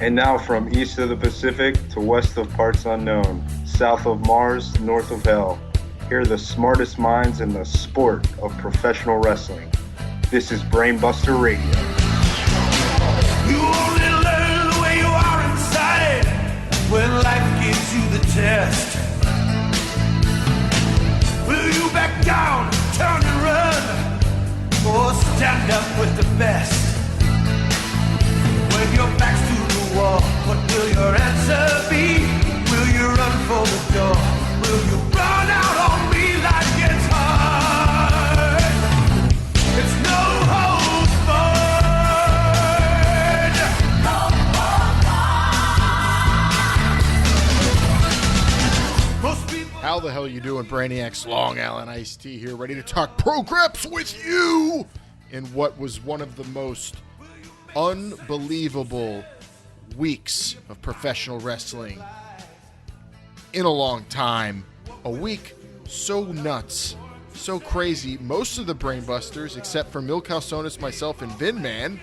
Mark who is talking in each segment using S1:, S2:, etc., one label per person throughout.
S1: And now from east of the Pacific to west of parts unknown, south of Mars, north of hell, here are the smartest minds in the sport of professional wrestling. This is Brainbuster Radio.
S2: You only learn the way you are inside when life gives you the test. Will you back down, turn and run, or stand up with the best? When your back's to the wall, what will your answer be? Will you run for the door? Will you run out on me like it's hard? It's no holds barred. Most people.
S3: How the hell you doing, Brainiacs? Long Island Iced Tea here, ready to talk Pro Graps with you in what was one of the most unbelievable weeks of professional wrestling in a long time. A week so nuts, so crazy. Most of the Brainbusters, except for Mil Calzones, myself, and Vinman,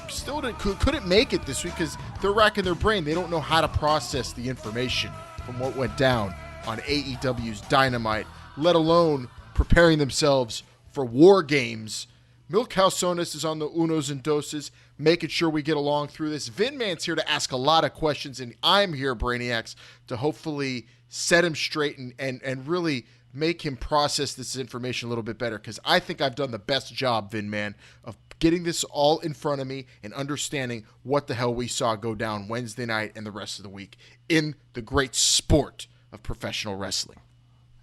S3: still couldn't make it this week because they're racking their brain. They don't know how to process the information from what went down on AEW's Dynamite, let alone preparing themselves for WarGames. Mil Calzones is on the unos and doses, making sure we get along through this. Vinman's here to ask a lot of questions, and I'm here, Brainiacs, to hopefully set him straight and really make him process this information a little bit better, because I think I've done the best job, Vinman, of getting this all in front of me and understanding what the hell we saw go down Wednesday night and the rest of the week in the great sport of professional wrestling.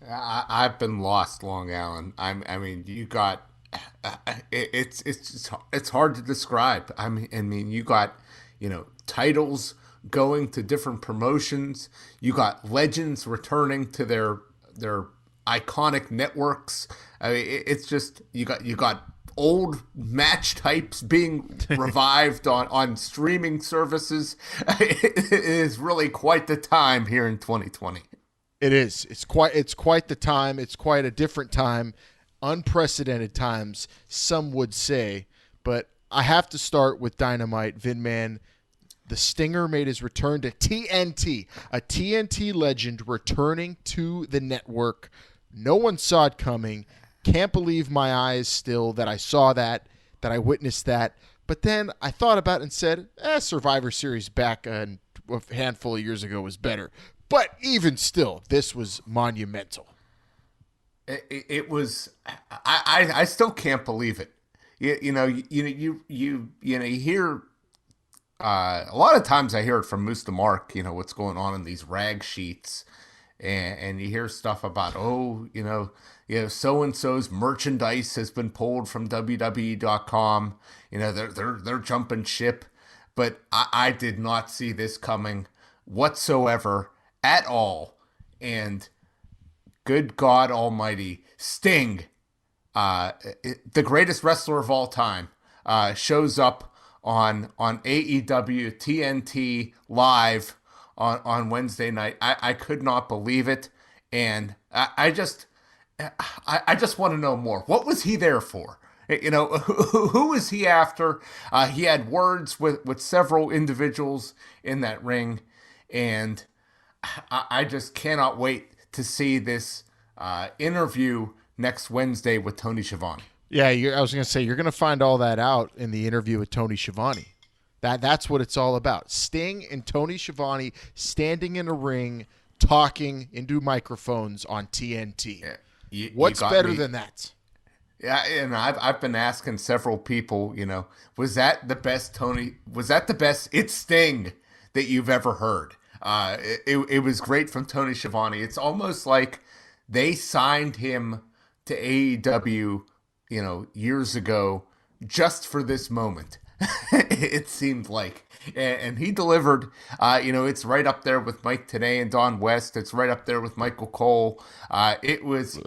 S4: I've been lost, Long Island. I mean, you got it's hard to describe. I mean, you got titles going to different promotions. You got legends returning to their iconic networks. I mean, it's just you got old match types being revived on streaming services. It is really quite the time here in 2020.
S3: It is. It's quite the time. It's quite a different time. Unprecedented times, some would say. But I have to start with Dynamite. Vinman, the Stinger made his return to TNT. A TNT legend returning to the network. No one saw it coming. Can't believe my eyes still that I saw that I witnessed that. But then I thought about it and said, Survivor Series back a handful of years ago was better. But even still, this was monumental.
S4: It was. I still can't believe it. You hear a lot of times. I hear it from Moose to Mark. What's going on in these rag sheets, and you hear stuff about so and so's merchandise has been pulled from WWE.com. They're jumping ship, but I did not see this coming whatsoever at all. And good God Almighty, Sting, the greatest wrestler of all time, shows up on AEW TNT live on Wednesday night. I could not believe it, and I just want to know more. What was he there for? Who was he after? He had words with several individuals in that ring, and I just cannot wait to see this interview next Wednesday with Tony Schiavone.
S3: Yeah, I was going to say, you're going to find all that out in the interview with Tony Schiavone. That's what it's all about. Sting and Tony Schiavone standing in a ring, talking into microphones on TNT.
S4: Yeah,
S3: What's better than that?
S4: Yeah, and I've been asking several people, was that the best Tony? Was that the best It's Sting that you've ever heard? It was great from Tony Schiavone. It's almost like they signed him to AEW, years ago just for this moment. It seemed like. And he delivered. It's right up there with Mike Tenay and Don West. It's right up there with Michael Cole. It was.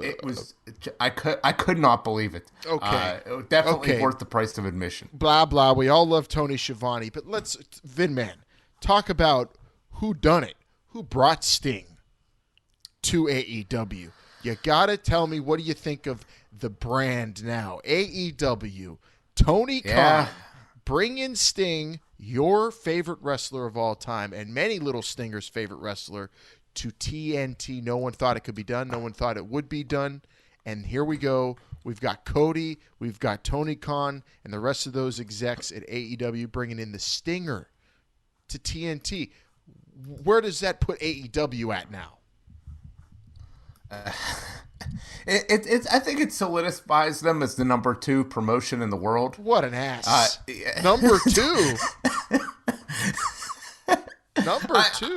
S4: I could not believe it.
S3: Okay.
S4: Definitely worth the price of admission.
S3: Blah blah. We all love Tony Schiavone, but let's Vinman talk about who done it. Who brought Sting to AEW? You gotta tell me, what do you think of the brand now? AEW, Tony Khan, bring in Sting. your favorite wrestler of all time and many little Stingers' favorite wrestler to TNT. No one thought it could be done. No one thought it would be done. And here we go. We've got Cody, we've got Tony Khan, and the rest of those execs at AEW bringing in the Stinger to TNT. Where does that put AEW at now?
S4: I think it solidifies them as the number 2 promotion in the world.
S3: What an ass. Number 2. Number 2.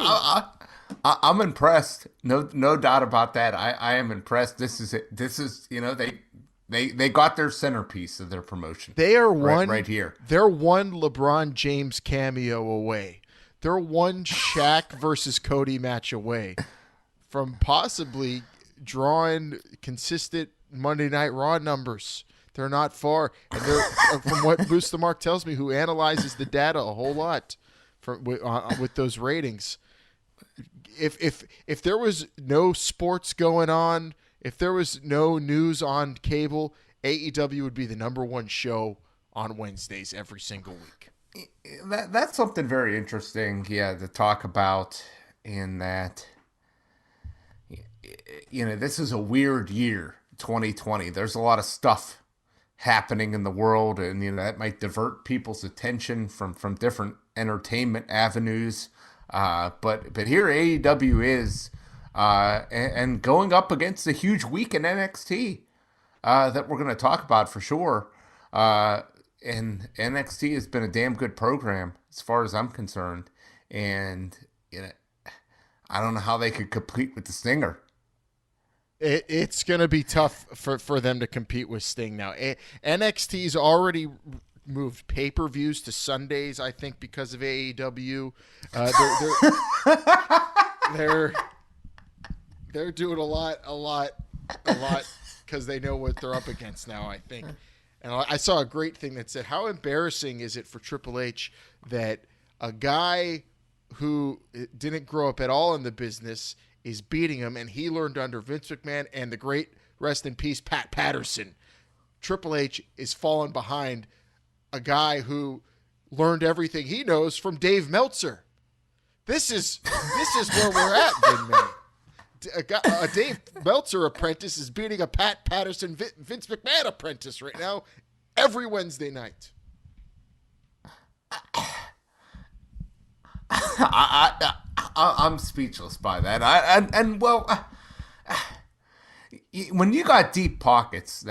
S4: I'm impressed. No doubt about that. I am impressed. This is it. This is, they got their centerpiece of their promotion.
S3: They are
S4: right here.
S3: They're one LeBron James cameo away. They're one Shaq versus Cody match away from possibly drawing consistent Monday Night Raw numbers. They're not far. And they're, from what Booster Mark tells me, who analyzes the data a whole lot with those ratings. If there was no sports going on, if there was no news on cable, AEW would be the number 1 show on Wednesdays every single week.
S4: That's something very interesting, to talk about, in that, this is a weird year, 2020. There's a lot of stuff happening in the world, and, that might divert people's attention from different entertainment avenues. But here AEW is, and going up against a huge week in NXT that we're going to talk about for sure. And NXT has been a damn good program as far as I'm concerned. And I don't know how they could compete with the Stinger.
S3: It's going to be tough for them to compete with Sting now. NXT's already moved pay-per-views to Sundays, I think, because of AEW. They're doing a lot because they know what they're up against now, I think. And I saw a great thing that said, how embarrassing is it for Triple H that a guy who didn't grow up at all in the business is beating him, and he learned under Vince McMahon and the great, rest in peace, Pat Patterson. Triple H is falling behind a guy who learned everything he knows from Dave Meltzer. This is where we're at, Vinman. A Dave Meltzer apprentice is beating a Pat Patterson Vince McMahon apprentice right now every Wednesday night.
S4: I'm speechless by that. When you got deep pockets,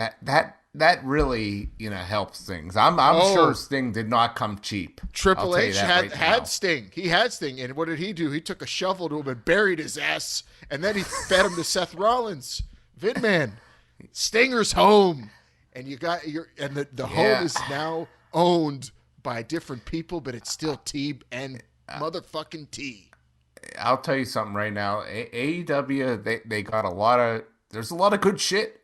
S4: that really helps things. I'm sure Sting did not come cheap.
S3: Triple H had Sting. He had Sting, and what did he do? He took a shovel to him and buried his ass, and then he fed him to Seth Rollins. Vinman, Stinger's home, and the home is now owned by different people, but it's still T and motherfucking T.
S4: I'll tell you something right now. AEW, they got there's a lot of good shit.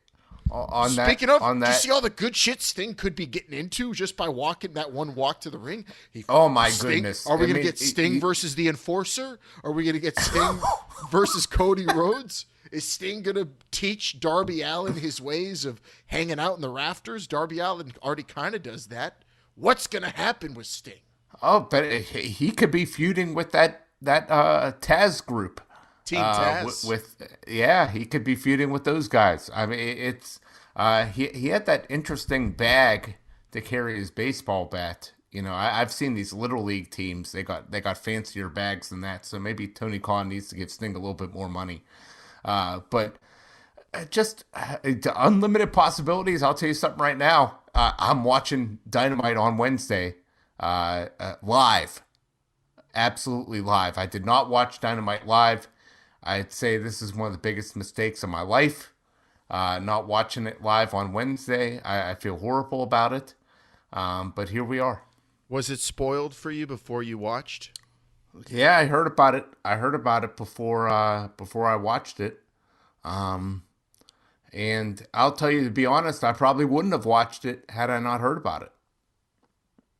S3: Speaking of, do you see all the good shit Sting could be getting into just by walking that one walk to the ring?
S4: Goodness.
S3: Are we going to get Sting versus the Enforcer? Are we going to get Sting versus Cody Rhodes? Is Sting going to teach Darby Allin his ways of hanging out in the rafters? Darby Allin already kind of does that. What's going to happen with Sting?
S4: Oh, but he could be feuding with that Taz group.
S3: Team Taz.
S4: He could be feuding with those guys. I mean, it's he had that interesting bag to carry his baseball bat. I've seen these Little League teams. They got fancier bags than that. So maybe Tony Khan needs to give Sting a little bit more money. But just unlimited possibilities. I'll tell you something right now. I'm watching Dynamite on Wednesday live. Absolutely live. I did not watch Dynamite live. I'd say this is one of the biggest mistakes of my life. Not watching it live on Wednesday. I feel horrible about it. But here we are.
S3: Was it spoiled for you before you watched?
S4: Yeah, I heard about it. I heard about it before I watched it. And I'll tell you, to be honest, I probably wouldn't have watched it had I not heard about it.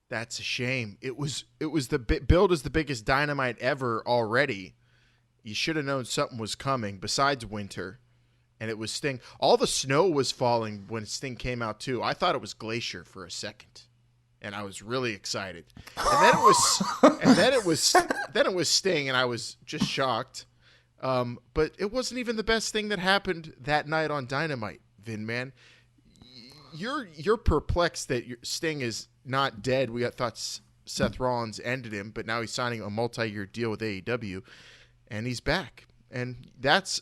S3: That's a shame. It was the billed as the biggest Dynamite ever already. You should have known something was coming besides winter, and it was Sting. All the snow was falling when Sting came out too. I thought it was Glacier for a second. and I was really excited. And then it was Sting, and I was just shocked. But it wasn't even the best thing that happened that night on Dynamite, Vinman. You're perplexed that Sting is not dead. We thought Seth Rollins ended him, but now he's signing a multi-year deal with AEW, and he's back. And that's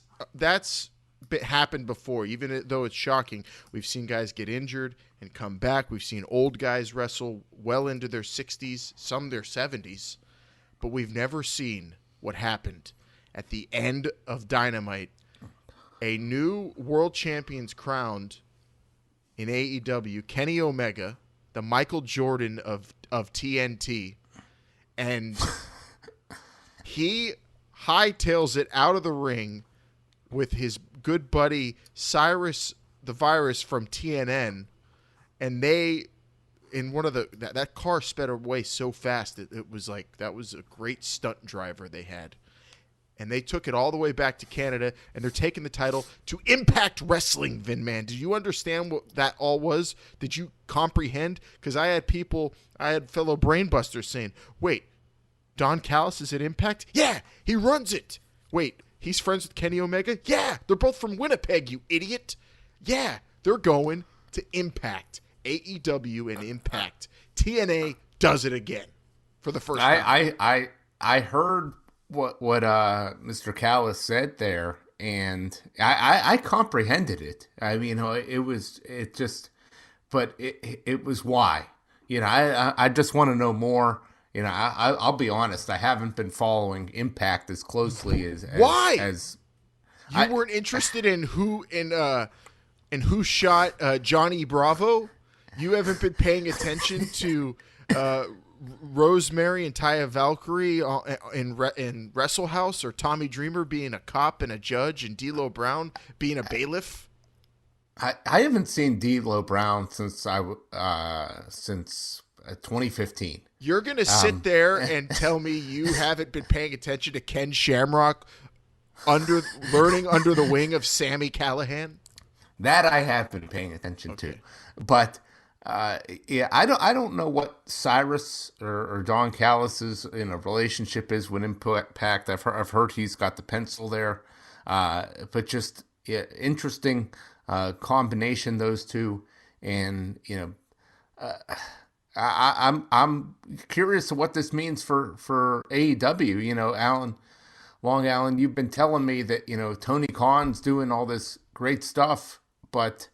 S3: happened before, even though it's shocking. We've seen guys get injured and come back. We've seen old guys wrestle well into their 60s, some their 70s, but we've never seen what happened at the end of Dynamite. A new world champion's crowned in AEW, Kenny Omega, the Michael Jordan of TNT, and he hightails it out of the ring with his good buddy Cyrus the Virus from TNN, and they, in one of that car sped away so fast it was like that was a great stunt driver they had. And they took it all the way back to Canada, and they're taking the title to Impact Wrestling, Vinman. Did you understand what that all was? Did you comprehend? Because I had fellow Brainbusters saying, wait, Don Callis is at Impact? Yeah, he runs it. Wait, he's friends with Kenny Omega? Yeah, they're both from Winnipeg, you idiot. Yeah, they're going to Impact. AEW and Impact. TNA does it again for the first time.
S4: I heard what Mr. Callis said there, and I comprehended it. I mean, it was why. I just want to know more. I'll be honest. I haven't been following Impact as closely as
S3: why.
S4: As
S3: you weren't interested in who shot Johnny Bravo. You haven't been paying attention to Rosemary and Taya Valkyrie in Wrestle House, or Tommy Dreamer being a cop and a judge, and D'Lo Brown being a bailiff.
S4: I haven't seen D'Lo Brown since 2015.
S3: You're gonna sit there and tell me you haven't been paying attention to Ken Shamrock learning under the wing of Sami Callihan?
S4: That I have been paying attention to, but. I don't know what Cyrus or Don Callis' relationship is with Impact. I've heard he's got the pencil there, but just interesting combination, those two, and I'm curious to what this means for AEW. Long Allen, you've been telling me that Tony Khan's doing all this great stuff, but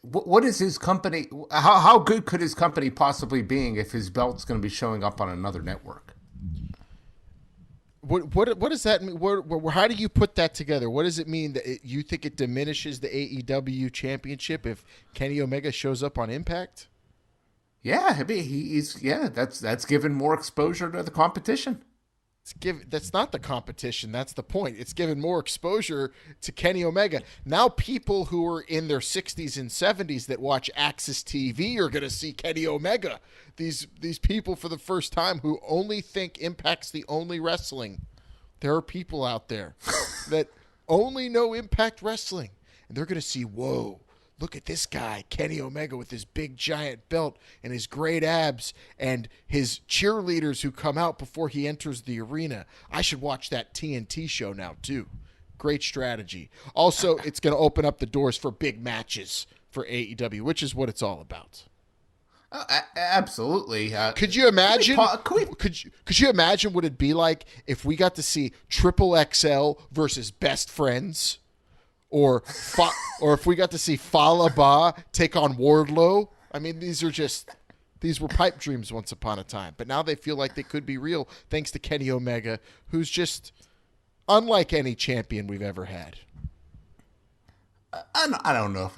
S4: what is his company? How good could his company possibly be if his belt's going to be showing up on another network?
S3: What does that mean? How do you put that together? What does it mean that you think it diminishes the AEW championship if Kenny Omega shows up on Impact?
S4: Yeah, that's given more exposure to the competition.
S3: That's not the competition. That's the point. It's given more exposure to Kenny Omega. Now people who are in their 60s and 70s that watch Access TV are going to see Kenny Omega. These people for the first time who only think Impact's the only wrestling. There are people out there that only know Impact Wrestling. And they're going to see, whoa, look at this guy, Kenny Omega, with his big giant belt and his great abs and his cheerleaders who come out before he enters the arena. I should watch that TNT show now, too. Great strategy. Also, it's going to open up the doors for big matches for AEW, which is what it's all about.
S4: Absolutely.
S3: Could you imagine? Could you imagine what it'd be like if we got to see Triple XL versus Best Friends? Or if we got to see Fallah Bahh take on Wardlow. I mean, these were pipe dreams once upon a time. But now they feel like they could be real thanks to Kenny Omega, who's just unlike any champion we've ever had.
S4: I don't know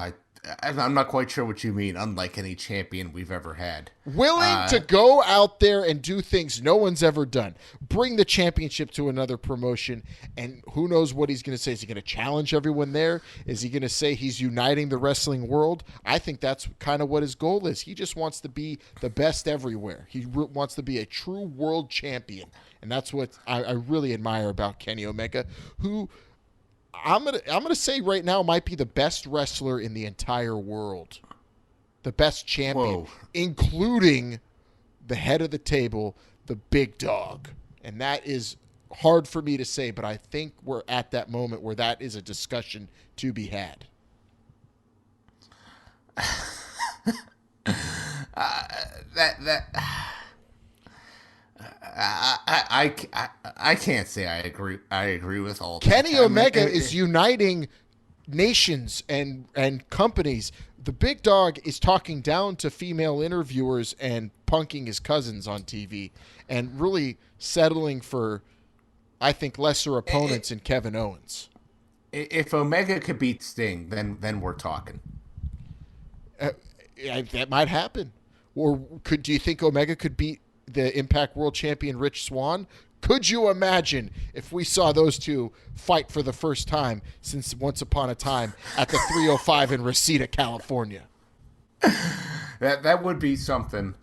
S4: if I'm not quite sure what you mean, unlike any champion we've ever had.
S3: Willing to go out there and do things no one's ever done. Bring the championship to another promotion, and who knows what he's going to say. Is he going to challenge everyone there? Is he going to say he's uniting the wrestling world? I think that's kind of what his goal is. He just wants to be the best everywhere. He wants to be a true world champion, and that's what I really admire about Kenny Omega, who I'm gonna say right now might be the best wrestler in the entire world, the best champion,
S4: Whoa.
S3: including the head of the table, the big dog, and that is hard for me to say, but I think we're at that moment where that is a discussion to be had.
S4: I can't say I agree. I agree with all.
S3: Kenny
S4: that.
S3: Omega
S4: I mean,
S3: is uniting nations and companies. The big dog is talking down to female interviewers and punking his cousins on TV and really settling for, I think, lesser opponents in Kevin Owens.
S4: If Omega could beat Sting, then we're talking.
S3: That might happen. Or do you think Omega could beat the Impact World Champion Rich Swann? Could you imagine if we saw those two fight for the first time since Once Upon a Time at the 305 in Reseda, California?
S4: That would be something.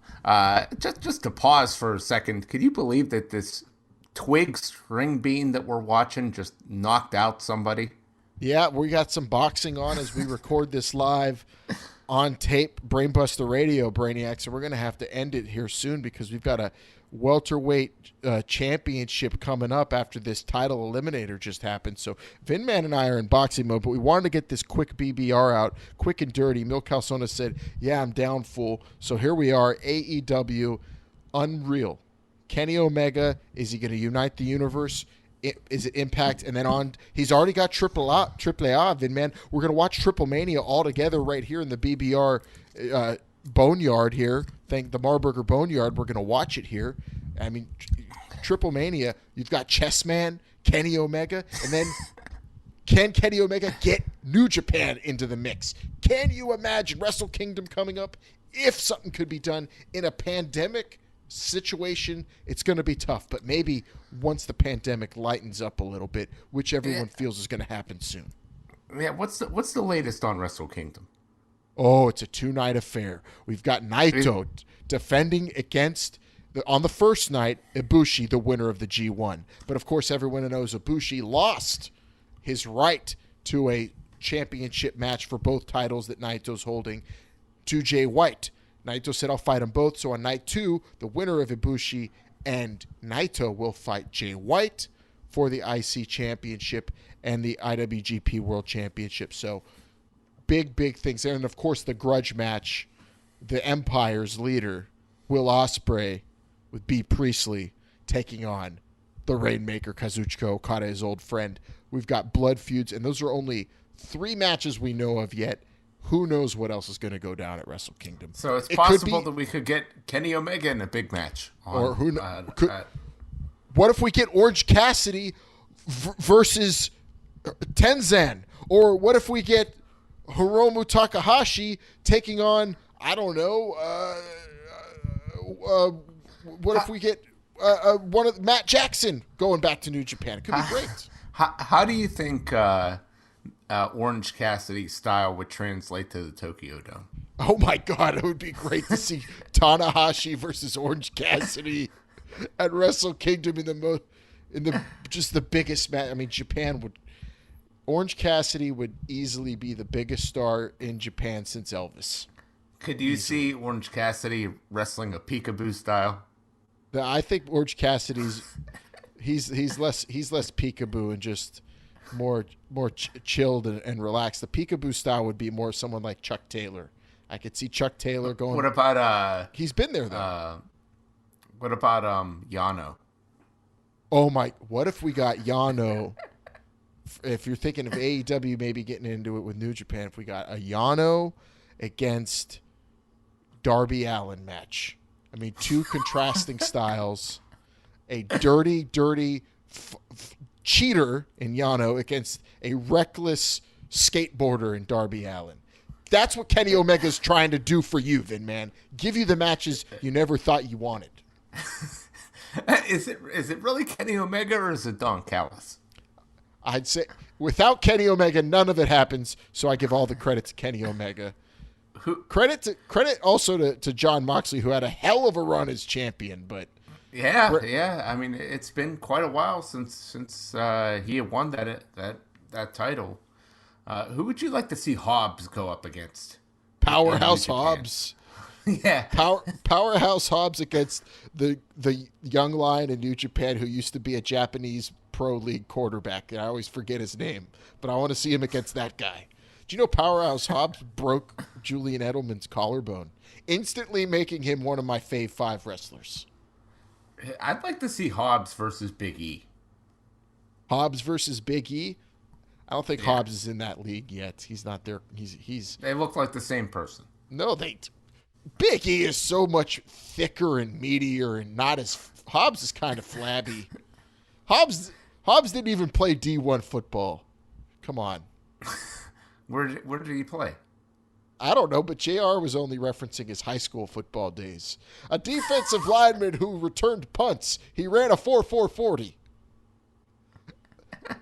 S4: Just to pause for a second, could you believe that this twig string bean that we're watching just knocked out somebody?
S3: Yeah, we got some boxing on as we record this live on tape, Brainbuster Radio, Brainiacs, and we're going to have to end it here soon because we've got a welterweight championship coming up after this title eliminator just happened. So Vinman and I are in boxing mode, but we wanted to get this quick BBR out, quick and dirty. Mil Calzona said, yeah, I'm down full. So here we are, AEW, unreal. Kenny Omega, is he going to unite the universe? Is it Impact? And then on, he's already got AAA, Vinman. We're going to watch Triple Mania all together right here in the BBR Boneyard here. Thank the Marburger Boneyard. We're going to watch it here. I mean, Triple Mania, you've got Chessman, Kenny Omega, and then can Kenny Omega get New Japan into the mix? Can you imagine Wrestle Kingdom coming up? If something could be done in a pandemic situation, it's going to be tough, but maybe once the pandemic lightens up a little bit, which everyone feels is going to happen soon.
S4: Yeah, what's the latest on Wrestle Kingdom?
S3: Oh, it's a 2-night affair. We've got Naito defending against, on the first night, Ibushi, the winner of the G1. But of course, everyone knows Ibushi lost his right to a championship match for both titles that Naito's holding to Jay White. Naito said, I'll fight them both. So on night 2, the winner of Ibushi and Naito will fight Jay White for the IC Championship and the IWGP World Championship. So big things there. And, of course, the grudge match, the Empire's leader, Will Ospreay, with B. Priestley, taking on the Rainmaker, Kazuchika Okada, his old friend. We've got blood feuds, and those are only 3 matches we know of yet. Who knows what else is going to go down at Wrestle Kingdom?
S4: So it's possible that we could get Kenny Omega in a big match.
S3: Or what if we get Orange Cassidy versus Tenzan? Or what if we get Hiromu Takahashi taking on, I don't know, what if we get one of Matt Jackson going back to New Japan? It could be great.
S4: How do you think Orange Cassidy style would translate to the Tokyo Dome?
S3: Oh my God, it would be great to see Tanahashi versus Orange Cassidy at Wrestle Kingdom in the just the biggest match. I mean, Orange Cassidy would easily be the biggest star in Japan since Elvis.
S4: Could you see Orange Cassidy wrestling a peekaboo style?
S3: I think Orange Cassidy's he's less peekaboo and just more chilled and relaxed. The peekaboo style would be more someone like Chuck Taylor. I could see Chuck Taylor going.
S4: What about
S3: he's been there though.
S4: What about Yano?
S3: Oh my! What if we got Yano? If you're thinking of AEW maybe getting into it with New Japan, if we got a Yano against Darby Allin match. I mean, 2 contrasting styles. A dirty cheater in Yano against a reckless skateboarder in Darby Allin. That's what Kenny Omega's trying to do for you, Vinman. Give you the matches you never thought you wanted.
S4: Is it really Kenny Omega or is it Don Callis?
S3: I'd say without Kenny Omega, none of it happens. So I give all the credit to Kenny Omega. Credit also to Jon Moxley, who had a hell of a run as champion. But
S4: yeah. I mean, it's been quite a while since he had won that that title. Who would you like to see Hobbs go up against?
S3: Powerhouse Hobbs.
S4: Yeah.
S3: Powerhouse Hobbs against the young lion in New Japan who used to be a Japanese pro league quarterback. I always forget his name, but I want to see him against that guy. Do you know Powerhouse Hobbs broke Julian Edelman's collarbone, instantly making him one of my fave 5 wrestlers?
S4: I'd like to see Hobbs versus Big E.
S3: Hobbs versus Big E? I don't think Hobbs is in that league yet. He's not there. He's.
S4: They look like the same person.
S3: No, Big E is so much thicker and meatier and not as... Hobbs is kind of flabby. Hobbs didn't even play D1 football. Come on.
S4: Where did he play?
S3: I don't know, but JR was only referencing his high school football days. A defensive lineman who returned punts. He ran a 4.40.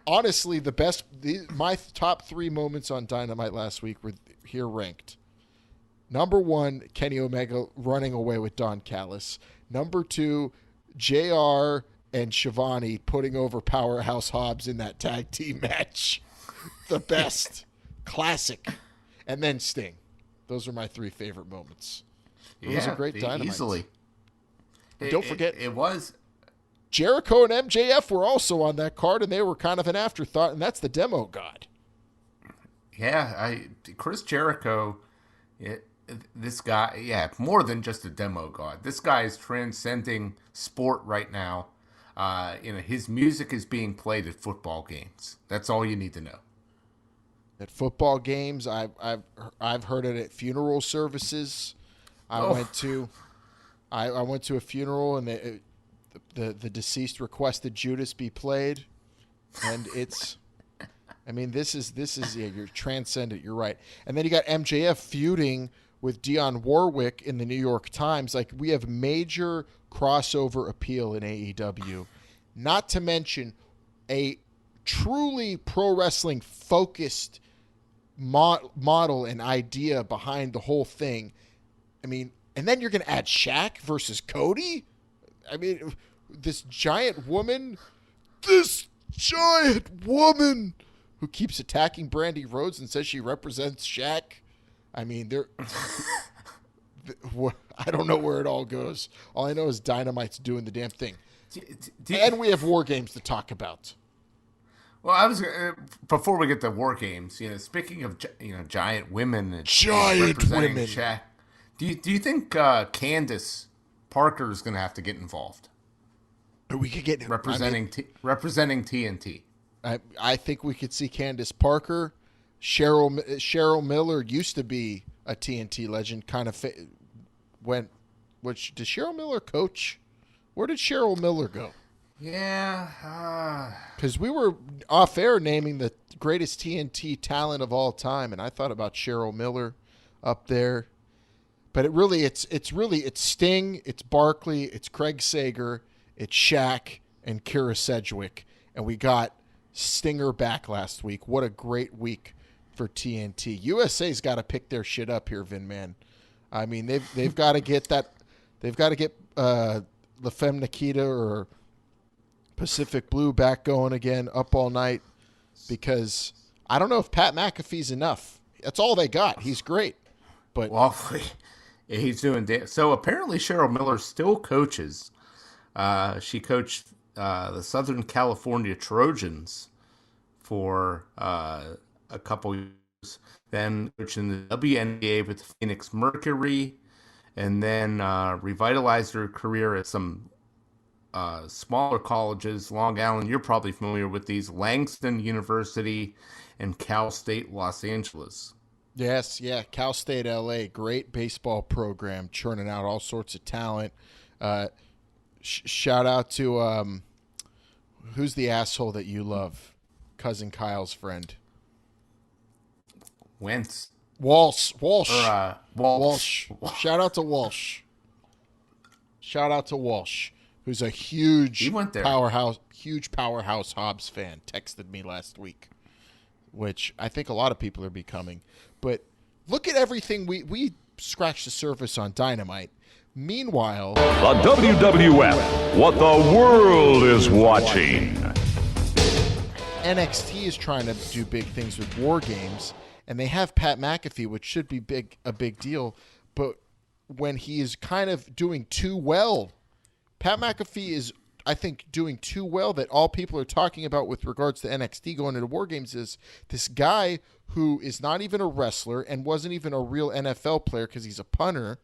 S3: Honestly, my top 3 moments on Dynamite last week were here ranked. Number 1, Kenny Omega running away with Don Callis. Number 2, JR and Shivani putting over Powerhouse Hobbs in that tag team match. The best. Classic. And then Sting. Those are my 3 favorite moments. It was a great Dynamite.
S4: Easily.
S3: Don't forget,
S4: it was.
S3: Jericho and MJF were also on that card, and they were kind of an afterthought, and that's the Demo God.
S4: Yeah, Chris Jericho, this guy, more than just a Demo God. This guy is transcending sport right now. His music is being played at football games. That's all you need to know.
S3: At football games, I've heard it at funeral services. I went to a funeral, and the deceased requested Judas be played, and it's, this is you're transcendent. You're right. And then you got MJF feuding with Dionne Warwick in the New York Times. Like, we have major crossover appeal in AEW, not to mention a truly pro wrestling focused model and idea behind the whole thing. And then you're going to add Shaq versus Cody. This giant woman who keeps attacking Brandy Rhodes and says she represents Shaq. I don't know where it all goes. All I know is Dynamite's doing the damn thing. And we have WarGames to talk about.
S4: Well, I was before we get to WarGames. Speaking of giant women and representing women, Shaq, do you think Candace Parker is going to have to get involved?
S3: We could get
S4: representing TNT.
S3: I think we could see Candace Parker. Cheryl Miller used to be a TNT legend. Kind of does Cheryl Miller coach? Where did Cheryl Miller go?
S4: Yeah,
S3: because we were off air naming the greatest TNT talent of all time, and I thought about Cheryl Miller up there. But it's Sting, it's Barkley, it's Craig Sager, it's Shaq, and Kira Sedgwick, and we got Stinger back last week. What a great week for TNT. USA's got to pick their shit up here, Vinman. They've got to get that. They've got to get La Femme Nikita or Pacific Blue back going again, up all night, because I don't know if Pat McAfee's enough. That's all they got. He's great, but
S4: he's doing so. Apparently, Cheryl Miller still coaches. She coached the Southern California Trojans for a couple years, then coaching the WNBA with the Phoenix Mercury, and then revitalized her career at some smaller colleges. Long Island, you're probably familiar with these: Langston University and Cal State Los Angeles.
S3: Yes, yeah, Cal State LA, great baseball program, churning out all sorts of talent. Shout out to who's the asshole that you love? Cousin Kyle's friend.
S4: Wentz.
S3: Walsh.
S4: Walsh.
S3: Shout out to Walsh. Who's a huge powerhouse Hobbs fan, texted me last week, which I think a lot of people are becoming. But look at everything we scratched the surface on Dynamite. Meanwhile,
S5: the WWF, what the world is watching.
S3: NXT is trying to do big things with WarGames, and they have Pat McAfee, which should be a big deal. But when he is kind of doing too well, Pat McAfee is, I think, doing too well, that all people are talking about with regards to NXT going into WarGames is this guy who is not even a wrestler and wasn't even a real NFL player because he's a punter,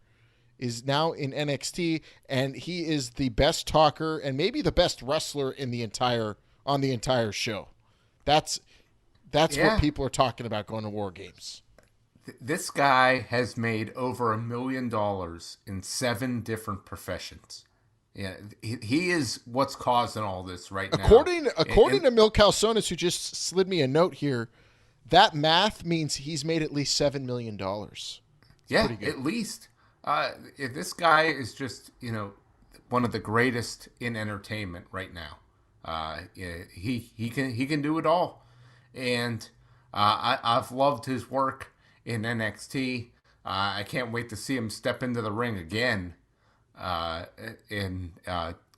S3: is now in NXT, and he is the best talker and maybe the best wrestler on the entire show. That's what people are talking about going to WarGames.
S4: This guy has made over $1 million in 7 different professions. Yeah, he is what's causing all this right now.
S3: According to Mil Calzones, who just slid me a note here, that math means he's made at least $7 million.
S4: Yeah, at least. This guy is just, one of the greatest in entertainment right now. He can do it all, and I've loved his work in NXT. I can't wait to see him step into the ring again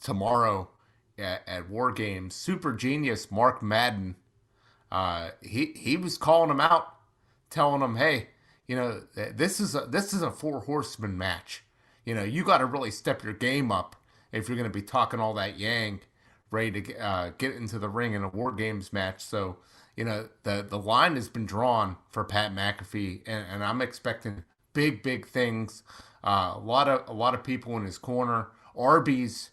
S4: tomorrow at WarGames. Super genius Mark Madden. He was calling him out, telling him, hey, this is a 4 horseman match. You got to really step your game up if you're going to be talking all that yang, ready to get into the ring in a WarGames match. So, the line has been drawn for Pat McAfee, and I'm expecting big things. A lot of people in his corner. Arby's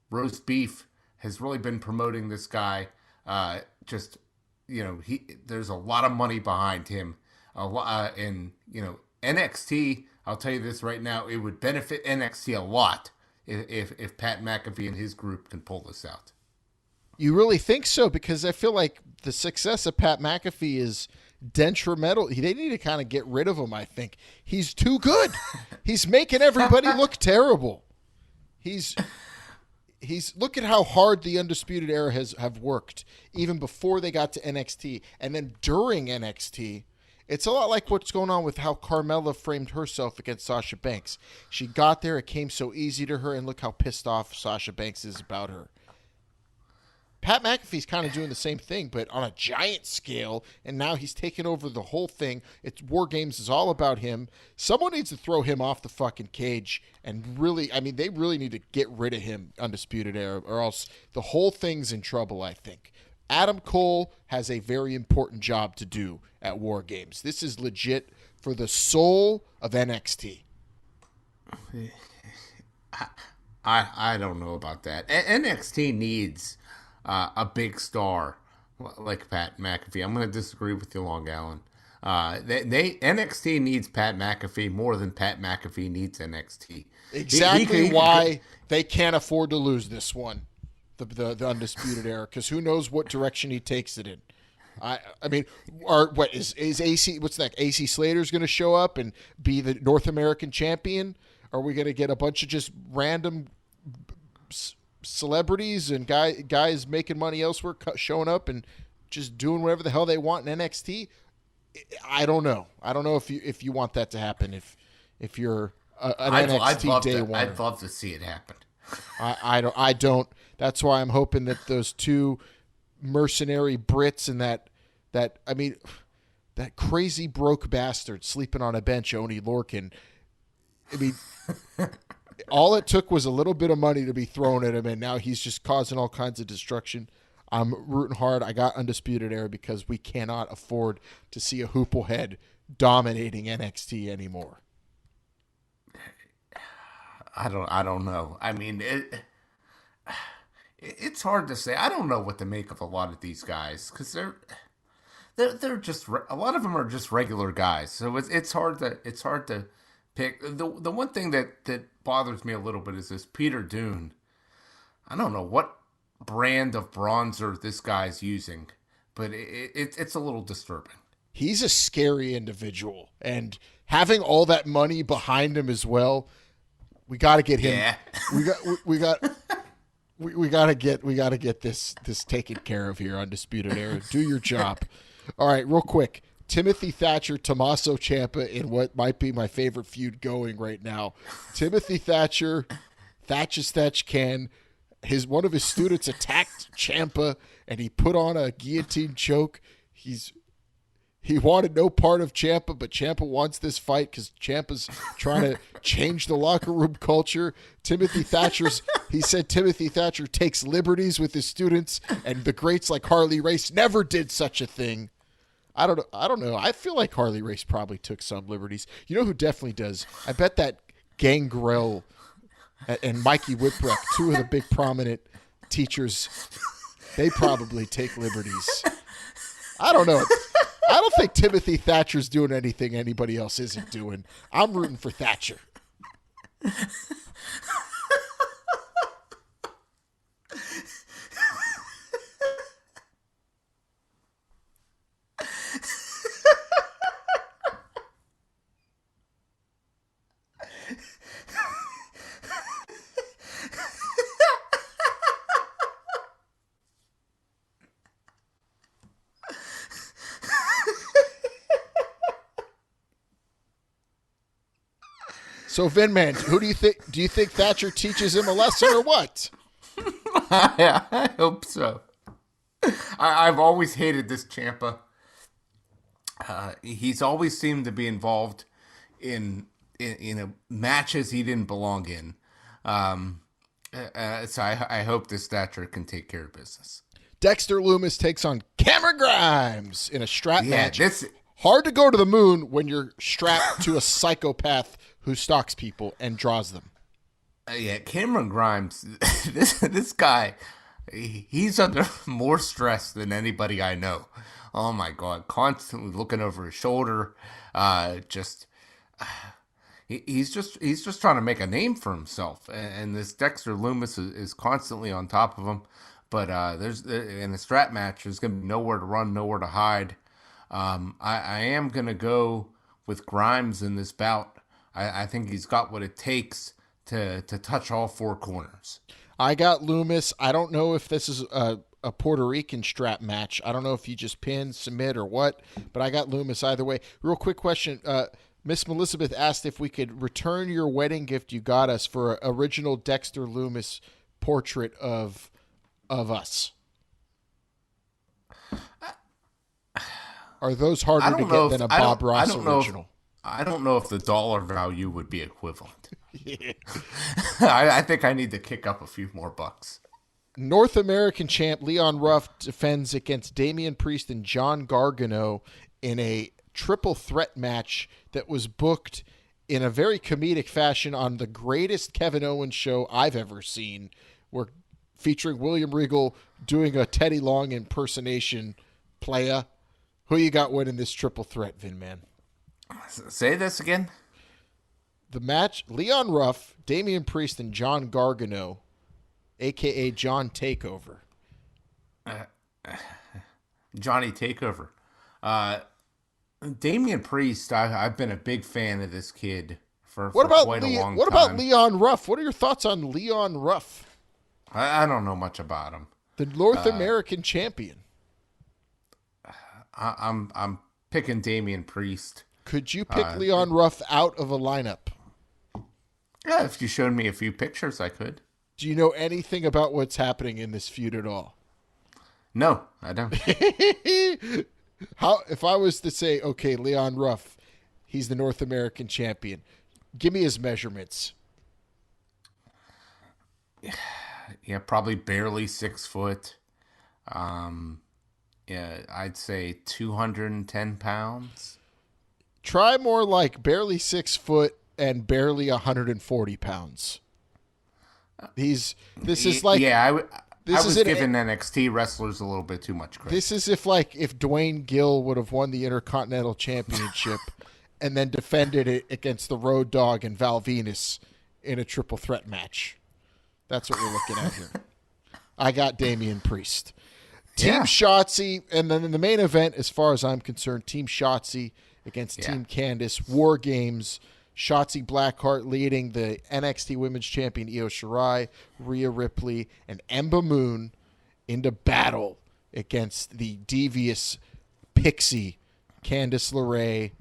S4: roast beef has really been promoting this guy. There's a lot of money behind him. And NXT, I'll tell you this right now, it would benefit NXT a lot if Pat McAfee and his group can pull this out.
S3: You really think so? Because I feel like the success of Pat McAfee is detrimental. They need to kind of get rid of him, I think. He's too good. He's making everybody look terrible. He's look at how hard the Undisputed Era have worked, even before they got to NXT. And then during NXT, it's a lot like what's going on with how Carmella framed herself against Sasha Banks. She got there, it came so easy to her, and look how pissed off Sasha Banks is about her. Pat McAfee's kind of doing the same thing, but on a giant scale, and now he's taken over the whole thing. WarGames is all about him. Someone needs to throw him off the fucking cage, and they really need to get rid of him, Undisputed Era, or else the whole thing's in trouble, I think. Adam Cole has a very important job to do at WarGames. This is legit for the soul of NXT.
S4: I don't know about that. NXT needs a big star like Pat McAfee. I'm going to disagree with you, Long Allen. NXT needs Pat McAfee more than Pat McAfee needs NXT.
S3: Exactly why they can't afford to lose this one, the Undisputed Era, because who knows what direction he takes it in. Is AC? What's next? AC Slater's going to show up and be the North American champion? Are we going to get a bunch of just random celebrities and guys making money elsewhere showing up and just doing whatever the hell they want in NXT? I don't know. I don't know if you want that to happen. If you're an NXT day one,
S4: I'd love to see it happen.
S3: I don't. That's why I'm hoping that those 2 mercenary Brits and that crazy broke bastard sleeping on a bench, Oney Lorcan. All it took was a little bit of money to be thrown at him, and now he's just causing all kinds of destruction. I'm rooting hard. I got Undisputed Era because we cannot afford to see a hooplehead dominating NXT anymore.
S4: I don't know. It's hard to say. I don't know what to make of a lot of these guys because they're just a lot of them are just regular guys. So it's hard to pick. The one thing that bothers me a little bit is this Peter Dune. I don't know what brand of bronzer this guy's using, but it's a little disturbing.
S3: He's a scary individual, and having all that money behind him as well, we got to get him.
S4: Yeah.
S3: We got to get this taken care of here, Undisputed Era. Do your job. All right, real quick. Timothy Thatcher, Tommaso Ciampa in what might be my favorite feud going right now. Timothy Thatcher, Thatch Ken, one of his students attacked Ciampa, and he put on a guillotine choke. He wanted no part of Ciampa, but Ciampa wants this fight because Ciampa's trying to change the locker room culture. He said Timothy Thatcher takes liberties with his students, and the greats like Harley Race never did such a thing. I don't know. I feel like Harley Race probably took some liberties. You know who definitely does? I bet that Gangrel and Mikey Whipwreck, two of the big prominent teachers, they probably take liberties. I don't know. I don't think Timothy Thatcher's doing anything anybody else isn't doing. I'm rooting for Thatcher. So, Vinman, who do you think? Do you think Thatcher teaches him a lesson or what?
S4: Yeah, I hope so. I've always hated this Ciampa. He's always seemed to be involved in matches he didn't belong in. So I hope this Thatcher can take care of business.
S3: Dexter Lumis takes on Cameron Grimes in a strap match.
S4: This
S3: Hard to go to the moon when you're strapped to a psychopath who stalks people and draws them.
S4: Cameron Grimes, this guy, he's under more stress than anybody I know. Oh my God, constantly looking over his shoulder. He's just trying to make a name for himself. And this Dexter Lumis is constantly on top of him. But in the strap match, there's going to be nowhere to run, nowhere to hide. I am going to go with Grimes in this bout. I think he's got what it takes to touch all four corners.
S3: I got Lumis. I don't know if this is a Puerto Rican strap match. I don't know if you just pin, submit, or what, but I got Lumis either way. Real quick question. Miss Elizabeth asked if we could return your wedding gift you got us for an original Dexter Lumis portrait of us. Are those harder to get than a Bob Ross original?
S4: I don't know if the dollar value would be equivalent. Yeah. I think I need to kick up a few more bucks.
S3: North American champ Leon Ruff defends against Damian Priest and John Gargano in a triple threat match that was booked in a very comedic fashion on the greatest Kevin Owens show I've ever seen. We're featuring William Regal doing a Teddy Long impersonation. Playa, who you got winning this triple threat, Vinman?
S4: Say this again.
S3: The match, Leon Ruff, Damian Priest, and John Gargano, a.k.a. John Takeover.
S4: Johnny Takeover. Damian Priest, I've been a big fan of this kid for quite a long time.
S3: What about Leon Ruff? What are your thoughts on Leon Ruff?
S4: I don't know much about him.
S3: The North American champion.
S4: I'm picking Damian Priest.
S3: Could you pick Leon Ruff out of a lineup?
S4: Yeah, if you showed me a few pictures, I could.
S3: Do you know anything about what's happening in this feud at all?
S4: No, I don't.
S3: How if I was to say, okay, Leon Ruff, he's the North American champion. Give me his measurements.
S4: Yeah, probably barely 6 foot. Yeah, I'd say 210 pounds.
S3: Try more like barely 6 foot and barely 140 pounds. I was
S4: giving NXT wrestlers a little bit too much credit.
S3: This is if Dwayne Gill would have won the Intercontinental Championship and then defended it against the Road Dogg and Val Venus in a triple threat match. That's what we're looking at here. I got Damian Priest. Team Shotzi, and then in the main event, as far as I'm concerned, Team Shotzi against Team Candice, WarGames. Shotzi Blackheart leading the NXT Women's Champion Io Shirai, Rhea Ripley, and Ember Moon into battle against the devious pixie Candice LeRae,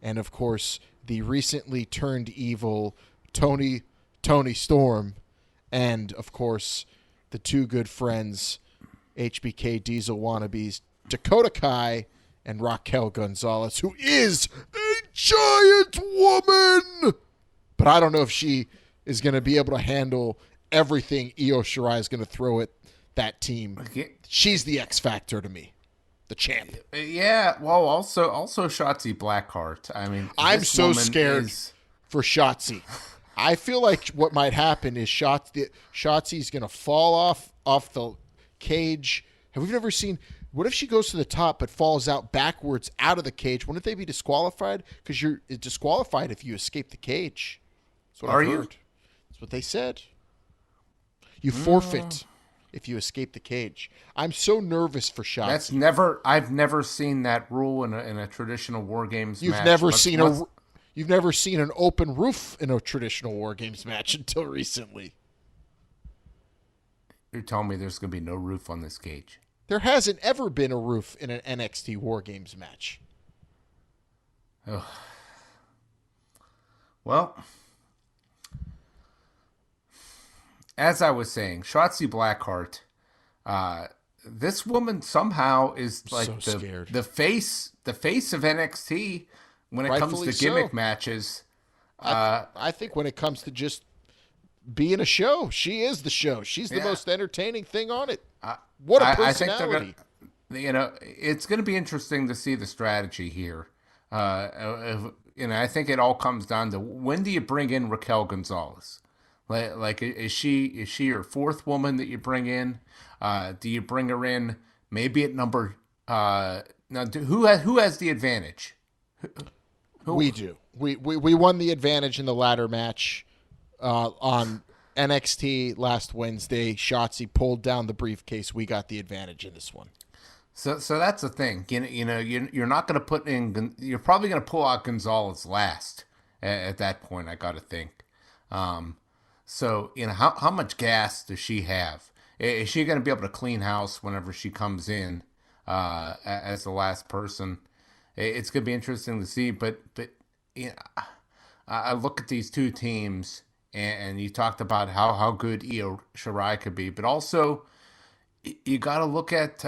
S3: and of course the recently turned evil Tony Storm, and of course the two good friends, HBK Diesel wannabes, Dakota Kai and Raquel Gonzalez, who is a giant woman. But I don't know if she is going to be able to handle everything Io Shirai is going to throw at that team. She's the X factor to me, the champ.
S4: Yeah, well, also Shotzi Blackheart. I mean,
S3: I'm so scared for Shotzi. I feel like what might happen is Shotzi's going to fall off the cage. Have we ever seen? What if she goes to the top but falls out backwards out of the cage? Wouldn't they be disqualified? Because you're disqualified if you escape the cage. That's what I've heard. That's what they said. You forfeit if you escape the cage. I'm so nervous for Shotzi.
S4: I've never seen that rule in a traditional WarGames match.
S3: You've never seen an open roof in a traditional WarGames match until recently.
S4: You're telling me there's going to be no roof on this cage?
S3: There hasn't ever been a roof in an NXT WarGames match.
S4: Ugh. Well, as I was saying, Shotzi Blackheart, this woman somehow is like the face of NXT when it comes to gimmick matches.
S3: I think when it comes to just being a show, she is the show. She's the most entertaining thing on it. What a personality.
S4: It's going to be interesting to see the strategy here. I think it all comes down to, when do you bring in Raquel Gonzalez? Like, is she your fourth woman that you bring in? Do you bring her in maybe at number? Now, who has the advantage?
S3: We do. We won the advantage in the ladder match on NXT last Wednesday. Shotzi pulled down the briefcase. We got the advantage in this one.
S4: So that's the thing. You're not going to put in. You're probably going to pull out Gonzalez last at that point. I got to think. So how much gas does she have? Is she going to be able to clean house whenever she comes in as the last person? It's going to be interesting to see. But I look at these two teams. And you talked about how good Io Shirai could be, but also you got to look at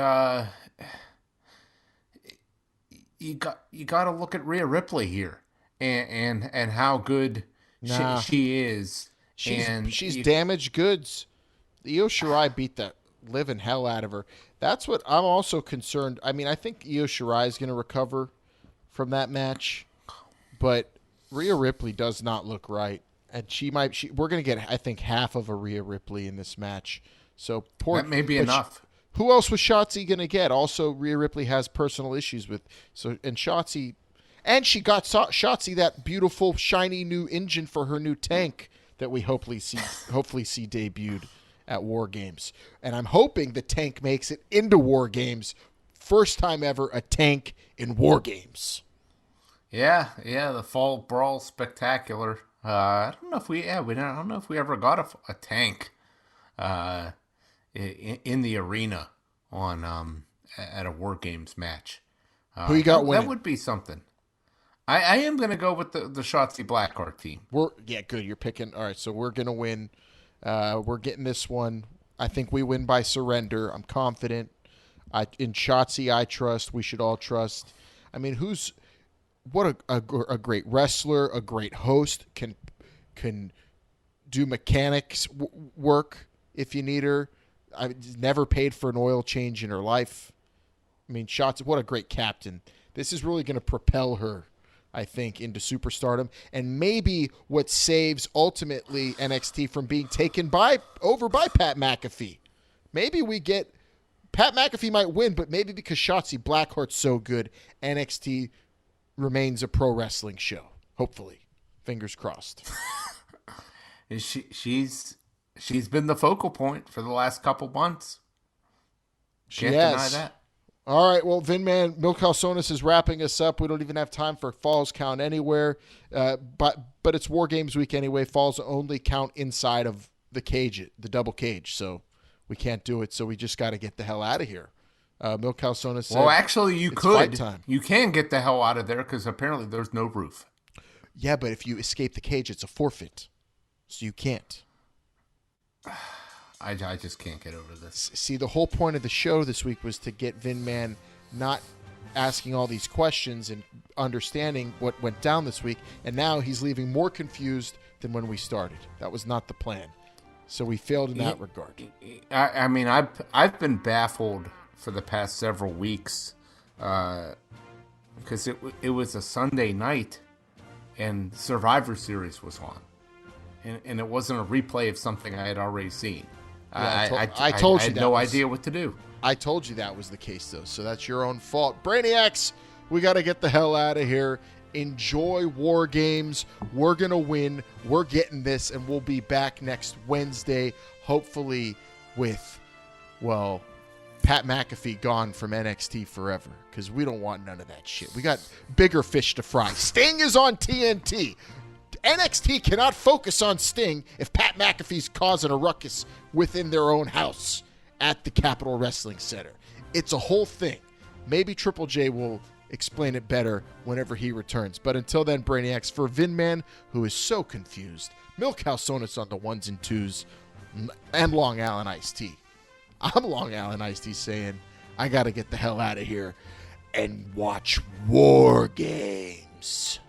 S4: you got to look at Rhea Ripley here, and how good she is.
S3: She's damaged goods. Io Shirai beat the living hell out of her. That's what I'm also concerned. I mean, I think Io Shirai is going to recover from that match, but Rhea Ripley does not look right. And we're going to get, I think, half of a Rhea Ripley in this match. So
S4: that may be enough.
S3: Who else was Shotzi going to get? Also, Rhea Ripley has personal issues with, and Shotzi, and she got Shotzi that beautiful shiny new engine for her new tank that we hopefully see debuted at WarGames. And I'm hoping the tank makes it into WarGames. First time ever a tank in WarGames.
S4: Yeah, the Fall Brawl Spectacular. I don't know if we ever got a tank in the arena on at a WarGames match.
S3: Who you got winning?
S4: That would be something. I am going to go with the Shotzi Blackheart team.
S3: Good. You're picking. All right, so we're going to win. We're getting this one. I think we win by surrender. I'm confident. In Shotzi, I trust. We should all trust. I mean, what a great wrestler, a great host, can do mechanics work if you need her. I've never paid for an oil change in her life. I mean, Shotzi, what a great captain. This is really going to propel her, I think, into superstardom, and maybe what saves ultimately NXT from being taken over by Pat McAfee. Maybe we get Pat McAfee might win, but maybe because Shotzi Blackheart's so good, NXT remains a pro wrestling show. Hopefully, fingers crossed.
S4: She's been the focal point for the last couple months. Can't deny that.
S3: All right, well, Vinman, Mil Calzones is wrapping us up. We don't even have time for Falls Count anywhere, but it's WarGames week anyway. Falls only count inside of the cage, the double cage, so we can't do it. So we just got to get the hell out of here. Mil Calzones said,
S4: well, actually, you could. You can get the hell out of there because apparently there's no roof.
S3: Yeah, but if you escape the cage, it's a forfeit, so you can't.
S4: I just can't get over this.
S3: See, the whole point of the show this week was to get Vinman not asking all these questions and understanding what went down this week, and now he's leaving more confused than when we started. That was not the plan. So we failed in that regard.
S4: I mean, I've been baffled for the past several weeks because it was a Sunday night and Survivor Series was on. And it wasn't a replay of something I had already seen.
S3: Yeah,
S4: I
S3: told you
S4: had
S3: that
S4: no
S3: was-
S4: idea what to do.
S3: I told you that was the case, though, so that's your own fault. Brainiacs, we got to get the hell out of here. Enjoy WarGames. We're going to win. We're getting this, and we'll be back next Wednesday, hopefully with, well, Pat McAfee gone from NXT forever, because we don't want none of that shit. We got bigger fish to fry. Sting is on TNT. NXT cannot focus on Sting if Pat McAfee's causing a ruckus within their own house at the Capitol Wrestling Center. It's a whole thing. Maybe Triple J will explain it better whenever he returns. But until then, Brainiacs, for Vinman, who is so confused, Milkhouse Sonus on the ones and twos, and Long Island Iced Tea. I'm Long Island Iced Tea saying, I got to get the hell out of here and watch WarGames.